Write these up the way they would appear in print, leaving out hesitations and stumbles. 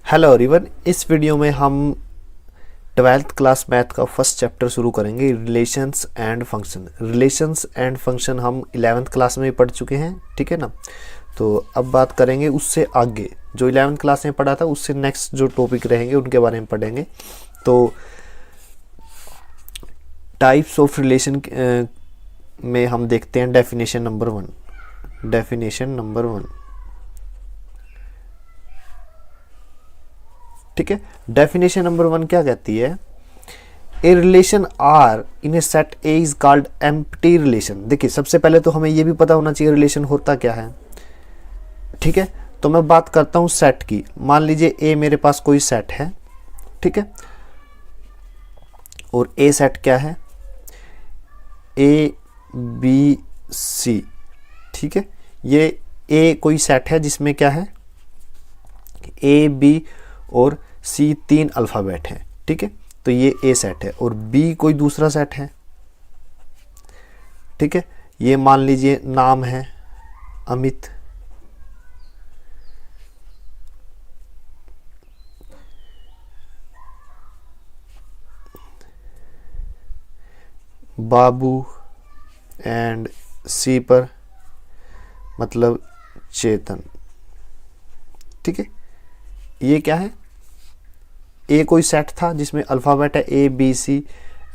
Hello everyone, इस video में हम 12th क्लास मैथ का फर्स्ट चैप्टर शुरू करेंगे, relations and function. Relations and function हम 11th क्लास में पढ़ चुके हैं, ठीक है ना। तो अब बात करेंगे उससे आगे, जो 11th क्लास में पढ़ा था उससे नेक्स्ट जो टॉपिक रहेंगे उनके बारे में पढ़ेंगे। तो टाइप्स ऑफ रिलेशन में हम देखते हैं डेफिनेशन नंबर 1। डेफिनेशन नंबर 1, ठीक है। डेफिनेशन नंबर 1 क्या कहती है? A relation R in a set A is called empty relation. देखिए, सबसे पहले तो हमें यह भी पता होना चाहिए रिलेशन होता क्या है, ठीक है। तो मैं बात करता हूं सेट की। मान लीजिए ए मेरे पास कोई सेट है, ठीक है। और ए सेट क्या है? ए बी सी, ठीक है। ये ए कोई सेट है जिसमें क्या है, ए बी और सी 3 अल्फ़ाबेट हैं, ठीक है। तो ये ए सेट है। और बी कोई दूसरा सेट है, ठीक है। ये मान लीजिए नाम है अमित, बाबू, एंड सी पर मतलब चेतन, ठीक है। ये क्या है? ए कोई सेट था जिसमें अल्फ़ाबेट है A B C,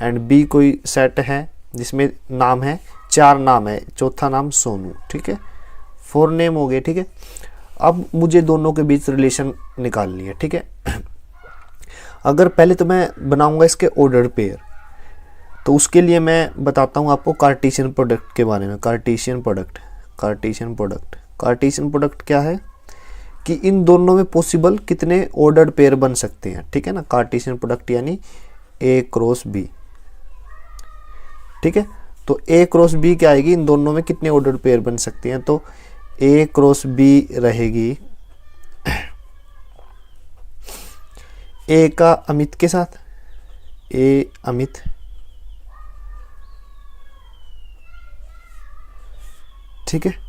and B कोई सेट है जिसमें नाम है, 4 नाम है, चौथा नाम सोनू, ठीक है। 4 नेम हो गए, ठीक है। अब मुझे दोनों के बीच रिलेशन निकालनी है, ठीक है। अगर पहले तो मैं बनाऊंगा इसके ऑर्डर पेयर, तो उसके लिए मैं बताता हूँ आपको कार्टेशियन प्रोडक्ट के बारे में। Cartesian product, Cartesian product, Cartesian product क्या है कि इन दोनों में पॉसिबल कितने ऑर्डर्ड पेयर बन सकते हैं, ठीक है ना। कार्टेशियन प्रोडक्ट यानी ए क्रॉस बी, ठीक है। तो ए क्रॉस बी क्या आएगी? इन दोनों में कितने ऑर्डर्ड पेयर बन सकते हैं? तो ए क्रॉस बी रहेगी ए का अमित के साथ, ए अमित, ठीक है।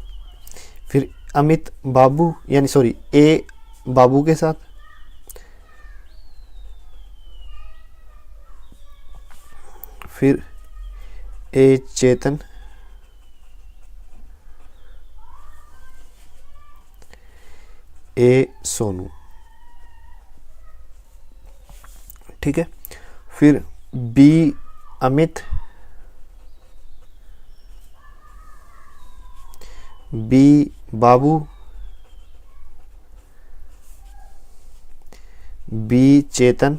फिर अमित बाबू यानी सॉरी ए बाबू के साथ, फिर ए चेतन, ए सोनू, ठीक है। फिर बी अमित, बी बाबू, बी चेतन।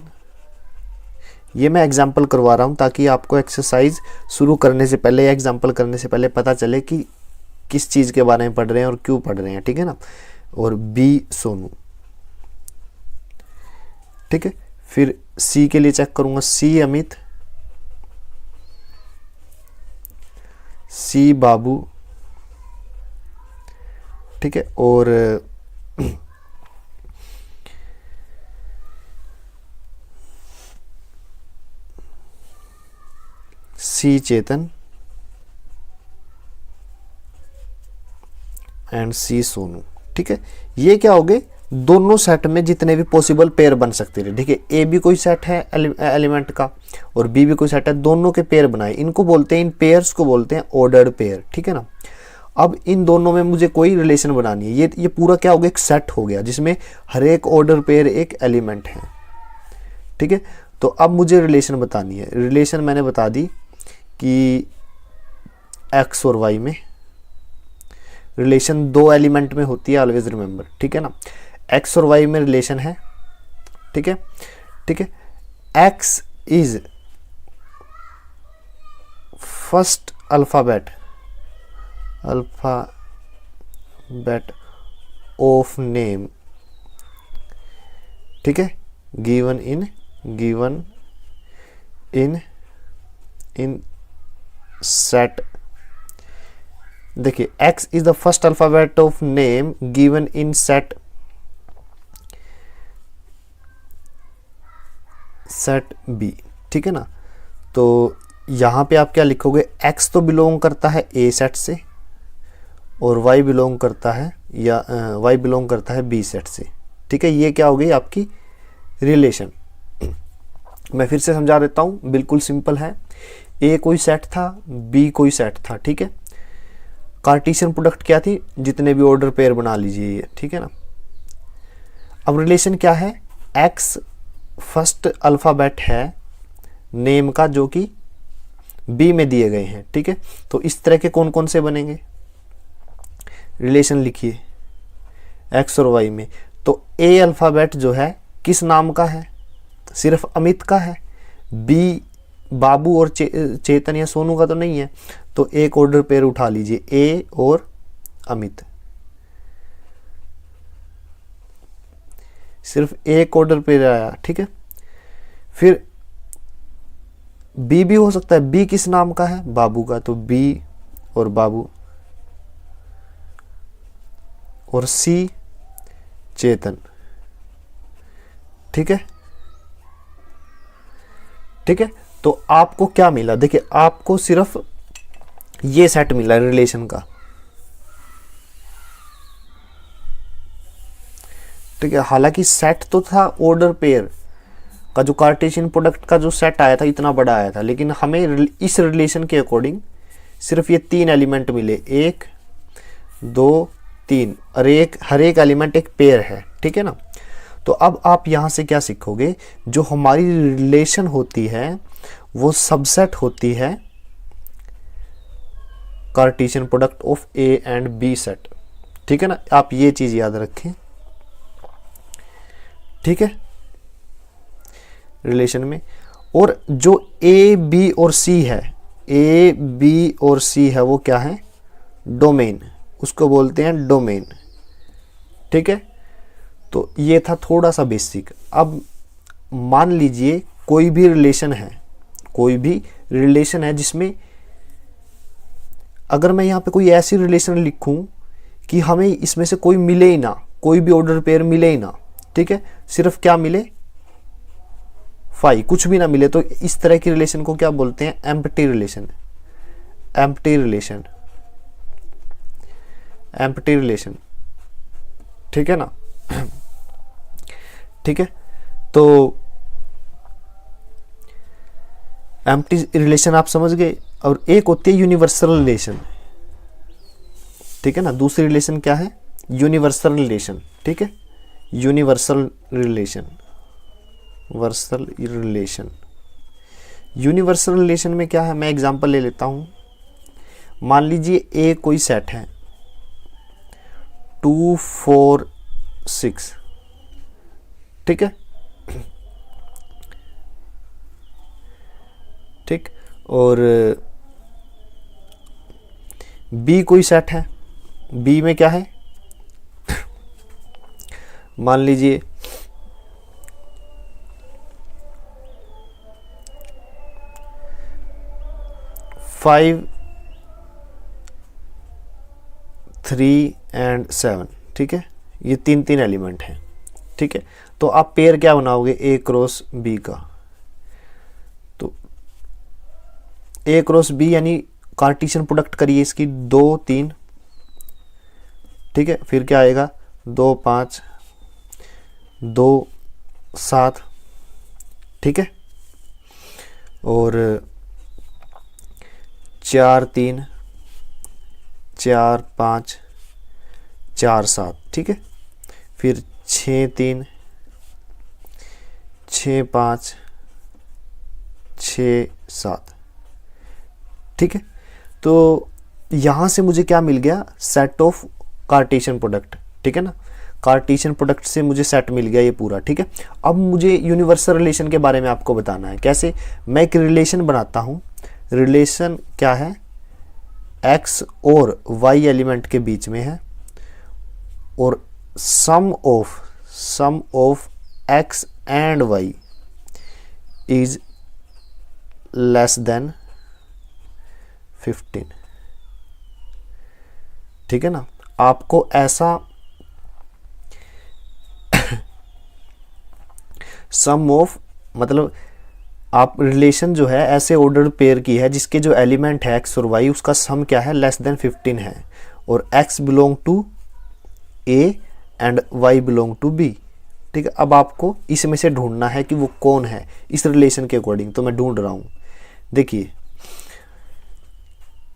ये मैं एग्जाम्पल करवा रहा हूँ ताकि आपको एक्सरसाइज शुरू करने से पहले या एग्जाम्पल करने से पहले पता चले कि किस चीज़ के बारे में पढ़ रहे हैं और क्यों पढ़ रहे हैं, ठीक है ना। और बी सोनू, ठीक है। फिर सी के लिए चेक करूँगा, सी अमित, सी बाबू, ठीक है। और सी चेतन एंड सी सोनू, ठीक है। ये क्या हो गए? दोनों सेट में जितने भी पॉसिबल पेयर बन सकते हैं, ठीक है। ए भी कोई सेट है एलिमेंट का और बी भी कोई सेट है, दोनों के पेयर बनाए, इनको बोलते हैं, इन पेयर्स को बोलते हैं ऑर्डर्ड पेयर, ठीक है ना। अब इन दोनों में मुझे कोई रिलेशन बनानी है। ये पूरा क्या हो गया? एक सेट हो गया जिसमें हर एक ऑर्डर पेयर एक एलिमेंट है, ठीक है। तो अब मुझे रिलेशन बतानी है। रिलेशन मैंने बता दी कि एक्स और वाई में रिलेशन 2 एलिमेंट में होती है, ऑलवेज रिमेंबर, ठीक है ना। एक्स और वाई में रिलेशन है, ठीक है, ठीक है। X is first alphabet of name, ठीक है, गिवन इन सेट। देखिए, x is the first alphabet of name given in set B, ठीक है ना। तो यहां पे आप क्या लिखोगे? x तो बिलोंग करता है ए सेट से और y बिलोंग करता है बी सेट से, ठीक है, ये क्या हो गई आपकी रिलेशन। मैं फिर से समझा देता हूँ, बिल्कुल सिंपल है। ए कोई सेट था, बी कोई सेट था, ठीक है। कार्टेशियन प्रोडक्ट क्या थी, जितने भी ऑर्डर पेयर बना लीजिए ये, ठीक है ना। अब रिलेशन क्या है, एक्स फर्स्ट अल्फ़ाबेट है नेम का जो कि बी में दिए गए हैं, ठीक है। तो इस तरह के कौन कौन से बनेंगे, रिलेशन लिखिए एक्स और वाई में। तो ए अल्फ़ाबेट जो है किस नाम का है, सिर्फ अमित का है। बी बाबू और चेतन या सोनू का तो नहीं है। तो एक ऑर्डर पेयर उठा लीजिए, ए और अमित, सिर्फ एक ऑर्डर पेयर आया, ठीक है। फिर बी भी हो सकता है, बी किस नाम का है, बाबू का, तो बी और बाबू। और सी चेतन, ठीक है, ठीक है। तो आपको क्या मिला, देखिए आपको सिर्फ ये सेट मिला रिलेशन का, ठीक है। हालांकि सेट तो था ऑर्डर पेयर का, जो कार्टेशियन प्रोडक्ट का जो सेट आया था इतना बड़ा आया था, लेकिन हमें इस रिलेशन के अकॉर्डिंग सिर्फ ये 3 एलिमेंट मिले, 1 2 3, और हर एक एलिमेंट एक पेयर है, ठीक है ना। तो अब आप यहां से क्या सीखोगे, जो हमारी रिलेशन होती है वो सबसेट होती है Cartesian product of A and B set, ठीक है ना। आप ये चीज याद रखें, ठीक है, रिलेशन में। और जो ए बी और सी है, ए बी और सी है, वो क्या है, डोमेन, उसको बोलते हैं डोमेन, ठीक है। तो ये था थोड़ा सा बेसिक। अब मान लीजिए कोई भी रिलेशन है, कोई भी रिलेशन है जिसमें अगर मैं यहाँ पे कोई ऐसी रिलेशन लिखूं कि हमें इसमें से कोई मिले ही ना, कोई भी ऑर्डर पेयर मिले ही ना, ठीक है, सिर्फ क्या मिले, फाई, कुछ भी ना मिले, तो इस तरह की रिलेशन को क्या बोलते हैं, empty relation, empty relation, empty relation, ठीक है ना। ठीक है, तो एम्प्टी रिलेशन आप समझ गए। और एक होती है यूनिवर्सल रिलेशन, ठीक है ना। दूसरी रिलेशन क्या है, यूनिवर्सल रिलेशन, ठीक है, universal relation, Vercel relation. Universal relation में क्या है, मैं एग्जांपल ले लेता हूं। मान लीजिए ए कोई सेट है 2 4 6, ठीक है, ठीक। और बी कोई सेट है, बी में क्या है, मान लीजिए 5 3 and 7, ठीक है, ये 3 एलिमेंट हैं, ठीक है। तो आप पेयर क्या बनाओगे, ए क्रॉस बी का। तो ए क्रॉस बी यानी कार्टेशियन प्रोडक्ट करिए इसकी 2 3, ठीक है। फिर क्या आएगा, 2 5 2 7, ठीक है। और 4 3 4 5 4 7, ठीक है। फिर 6 3 6 5 6 7, ठीक है। तो यहां से मुझे क्या मिल गया, सेट ऑफ कार्टेशियन प्रोडक्ट, ठीक है ना। कार्टेशियन प्रोडक्ट से मुझे सेट मिल गया ये पूरा, ठीक है। अब मुझे यूनिवर्सल रिलेशन के बारे में आपको बताना है। कैसे, मैं एक रिलेशन बनाता हूं। रिलेशन क्या है, एक्स और वाई एलिमेंट के बीच में है, और sum of X and Y is less than 15, ठीक है ना। आपको ऐसा सम ऑफ, मतलब आप रिलेशन जो है ऐसे ऑर्डर पेयर की है जिसके जो एलिमेंट है एक्स और वाई, उसका सम क्या है, लेस देन 15 है, और X belong to A and Y belong to B, ठीक है। अब आपको इसमें से ढूंढना है कि वो कौन है इस रिलेशन के अकॉर्डिंग, तो मैं ढूंढ रहा हूँ। देखिए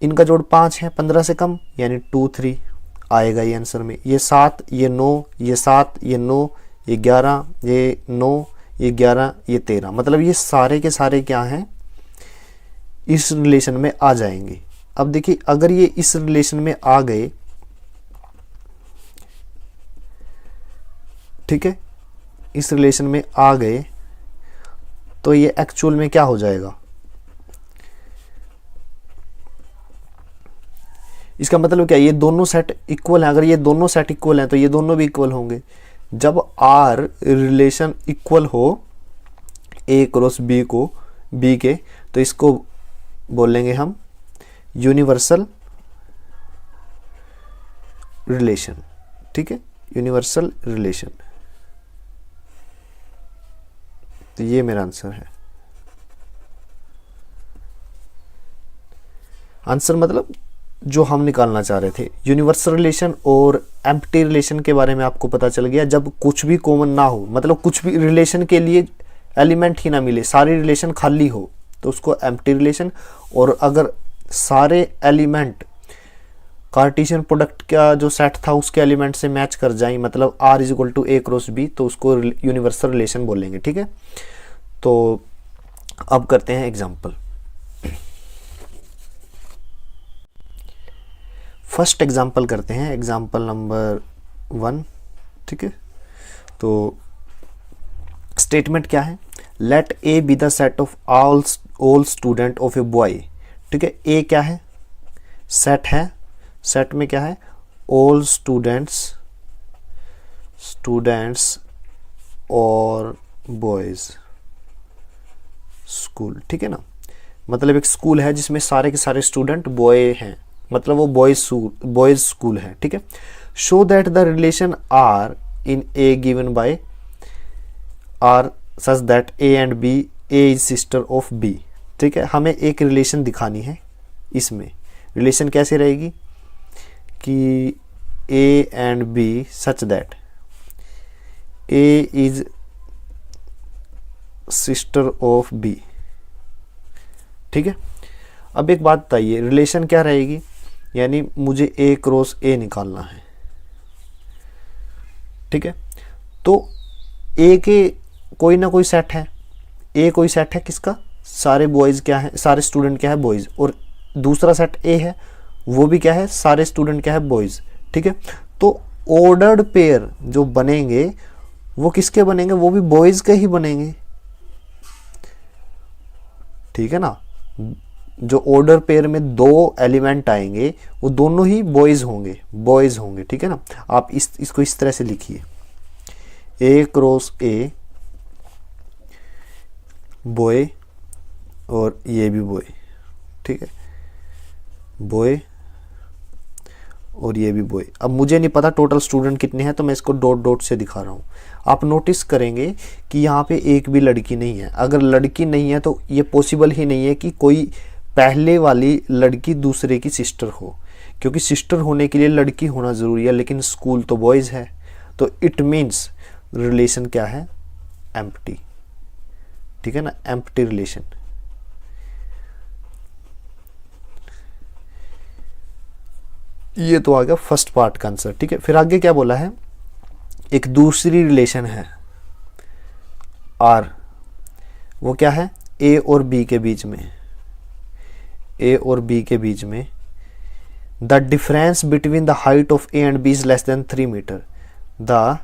इनका जोड़ 5 है, 15 से कम यानी 2 3 आएगा ये आंसर में। ये 7, ये 9, ये 7, ये 9, ये 11, ये 9, ये 11, ये 13, मतलब ये सारे के सारे क्या हैं, इस रिलेशन में आ जाएंगे। अब देखिए अगर ये इस रिलेशन में आ गए, ठीक है, इस रिलेशन में आ गए, तो ये एक्चुअल में क्या हो जाएगा, इसका मतलब क्या, ये दोनों सेट इक्वल हैं। अगर ये दोनों सेट इक्वल हैं तो ये दोनों भी इक्वल होंगे। जब आर रिलेशन इक्वल हो ए क्रॉस बी को, बी के, तो इसको बोलेंगे हम यूनिवर्सल रिलेशन, ठीक है, यूनिवर्सल रिलेशन। तो ये मेरा आंसर है। आंसर मतलब जो हम निकालना चाह रहे थे। यूनिवर्सल रिलेशन और एम्प्टी रिलेशन के बारे में आपको पता चल गया। जब कुछ भी कॉमन ना हो, मतलब कुछ भी रिलेशन के लिए एलिमेंट ही ना मिले, सारी रिलेशन खाली हो, तो उसको एम्प्टी रिलेशन। और अगर सारे एलिमेंट कार्टेशियन प्रोडक्ट का जो सेट था उसके एलिमेंट से मैच कर जाए, मतलब R is equal to A cross B, तो उसको यूनिवर्सल रिलेशन बोलेंगे, ठीक है। तो अब करते हैं एग्जाम्पल। फर्स्ट एग्जाम्पल करते हैं, एग्जाम्पल नंबर 1, ठीक है। तो स्टेटमेंट क्या है, let A be the set of all student of a boy, ठीक है। ए क्या है, सेट है, सेट में क्या है, ऑल स्टूडेंट्स और बॉयज स्कूल, ठीक है ना। मतलब एक स्कूल है जिसमें सारे के सारे स्टूडेंट बॉय हैं, मतलब वो बॉयज स्कूल है, ठीक है। Show that the relation R in A given by R such that A and B, A is sister of B, ठीक है। हमें एक रिलेशन दिखानी है। इसमें रिलेशन कैसे रहेगी कि A and B such that A is sister of B, ठीक है। अब एक बात बताइए, रिलेशन क्या रहेगी, यानी मुझे ए क्रॉस ए निकालना है, ठीक है। तो ए के कोई ना कोई सेट है, ए कोई सेट है किसका, सारे बॉयज क्या है, सारे स्टूडेंट क्या है, बॉयज। और दूसरा सेट ए है, वो भी क्या है, सारे स्टूडेंट क्या है, बॉयज, ठीक है। तो ऑर्डर्ड पेयर जो बनेंगे वो किसके बनेंगे, वो भी बॉयज के ही बनेंगे, ठीक है ना। जो ऑर्डर पेयर में 2 एलिमेंट आएंगे वो दोनों ही बॉयज होंगे, ठीक है ना। आप इसको इस तरह से लिखिए, ए क्रॉस ए बॉय और ये भी बॉय, ठीक है, बॉय और ये भी बॉय। अब मुझे नहीं पता टोटल स्टूडेंट कितने हैं, तो मैं इसको डॉट डॉट से दिखा रहा हूँ। आप नोटिस करेंगे कि यहाँ पे एक भी लड़की नहीं है। अगर लड़की नहीं है तो ये पॉसिबल ही नहीं है कि कोई पहले वाली लड़की दूसरे की सिस्टर हो, क्योंकि सिस्टर होने के लिए लड़की होना ज़रूरी है, लेकिन स्कूल तो बॉयज़ है। तो इट मीन्स रिलेशन क्या है, एम्प्टी, ठीक है ना, एम्प्टी रिलेशन। ये तो आ गया फर्स्ट पार्ट का आंसर, ठीक है। फिर आगे क्या बोला है, एक दूसरी रिलेशन है आर, वो क्या है, ए और बी के बीच में, ए और बी के बीच में the difference between the height of A and B is less than 3 metre. The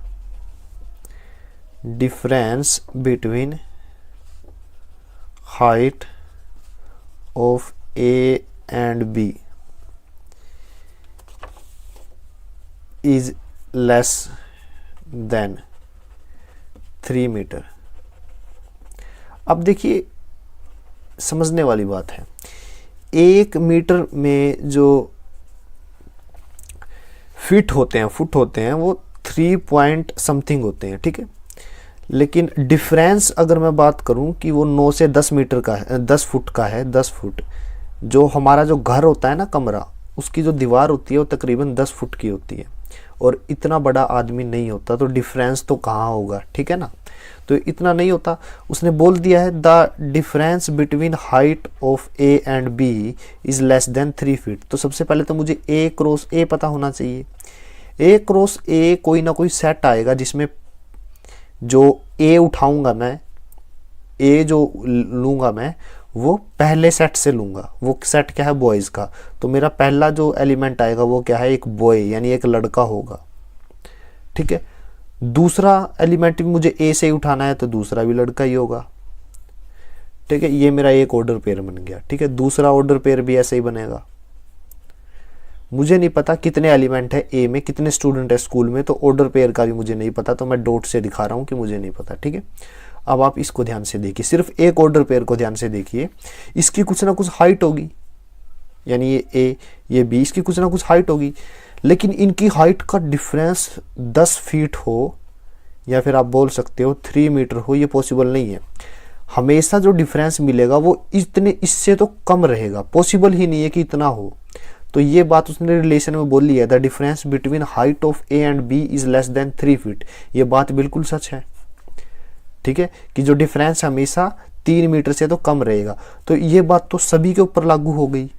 difference between height of A and B is less than 3 metre. अब देखिए समझने वाली बात है, 1 मीटर में जो फुट होते हैं वो 3 पॉइंट समथिंग होते हैं, ठीक है। लेकिन डिफरेंस अगर मैं बात करूं कि वो 9 से 10 मीटर का है, 10 फुट का है, 10 फुट। जो हमारा जो घर होता है ना, कमरा, उसकी जो दीवार होती है वो तकरीबन 10 फुट की होती है, और इतना बड़ा आदमी नहीं होता, तो डिफरेंस तो कहाँ होगा, ठीक है ना। तो इतना नहीं होता। उसने बोल दिया है the difference between height of A and B is less than 3 feet. तो सबसे पहले तो मुझे ए क्रॉस ए पता होना चाहिए। ए क्रॉस ए कोई ना कोई सेट आएगा जिसमें जो ए उठाऊंगा मैं, ए जो लूंगा मैं वो पहले सेट से लूंगा। वो सेट क्या है, बॉयज़ का। तो मेरा पहला जो एलिमेंट आएगा वो क्या है, एक बॉय यानी एक लड़का होगा, ठीक है। दूसरा एलिमेंट भी मुझे ए से ही उठाना है तो दूसरा भी लड़का ही होगा, ठीक है। ये मेरा एक ऑर्डर पेयर बन गया, ठीक है। दूसरा ऑर्डर पेयर भी ऐसे ही बनेगा। मुझे नहीं पता कितने एलिमेंट है ए में, कितने स्टूडेंट है स्कूल में, तो ऑर्डर पेयर का भी मुझे नहीं पता, तो मैं डॉट से दिखा रहा हूं कि मुझे नहीं पता, ठीक है। अब आप इसको ध्यान से देखिए, सिर्फ एक ऑर्डर पेयर को ध्यान से देखिए। इसकी कुछ ना कुछ हाइट होगी, यानी ये ए ये बी, इसकी कुछ ना कुछ हाइट होगी, लेकिन इनकी हाइट का डिफरेंस 10 फीट हो या फिर आप बोल सकते हो 3 मीटर हो, ये पॉसिबल नहीं है। हमेशा जो डिफरेंस मिलेगा वो इतने, इससे तो कम रहेगा, पॉसिबल ही नहीं है कि इतना हो। तो ये बात उसने रिलेशन में बोली है, the difference between height of A and B is less than 3 feet. ये बात बिल्कुल सच है, ठीक है, कि जो डिफरेंस हमेशा 3 मीटर से तो कम रहेगा। तो ये बात तो सभी के ऊपर लागू हो गई,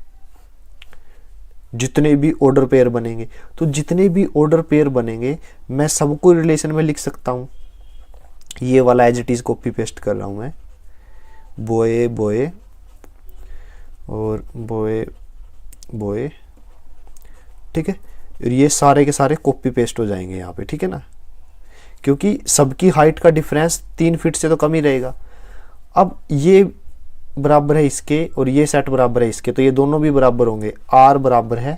जितने भी ऑर्डर पेयर बनेंगे। तो जितने भी ऑर्डर पेयर बनेंगे मैं सबको रिलेशन में लिख सकता हूं। ये वाला as it is copy paste कर रहा हूं मैं, बॉय बॉय और बॉय बॉय, ठीक है। ये सारे के सारे कॉपी पेस्ट हो जाएंगे यहाँ पे, ठीक है ना, क्योंकि सबकी हाइट का डिफरेंस 3 फीट से तो कम ही रहेगा। अब ये बराबर है इसके और ये सेट बराबर है इसके, तो ये दोनों भी बराबर होंगे। आर बराबर है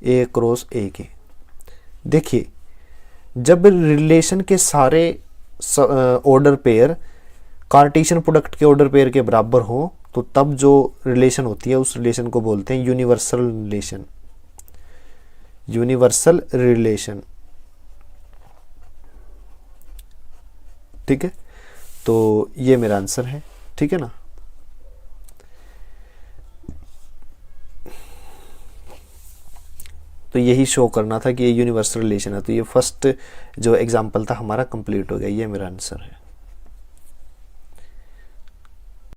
ए क्रॉस ए के। देखिए जब रिलेशन के सारे ऑर्डर पेयर कार्टेशियन प्रोडक्ट के ऑर्डर पेयर के बराबर हो तो तब जो रिलेशन होती है उस रिलेशन को बोलते हैं यूनिवर्सल रिलेशन। यूनिवर्सल रिलेशन, ठीक है। तो ये मेरा आंसर है, ठीक है ना। तो यही शो करना था कि ये यूनिवर्सल रिलेशन है। तो ये फर्स्ट जो एग्जांपल था हमारा कंप्लीट हो गया, ये मेरा आंसर है।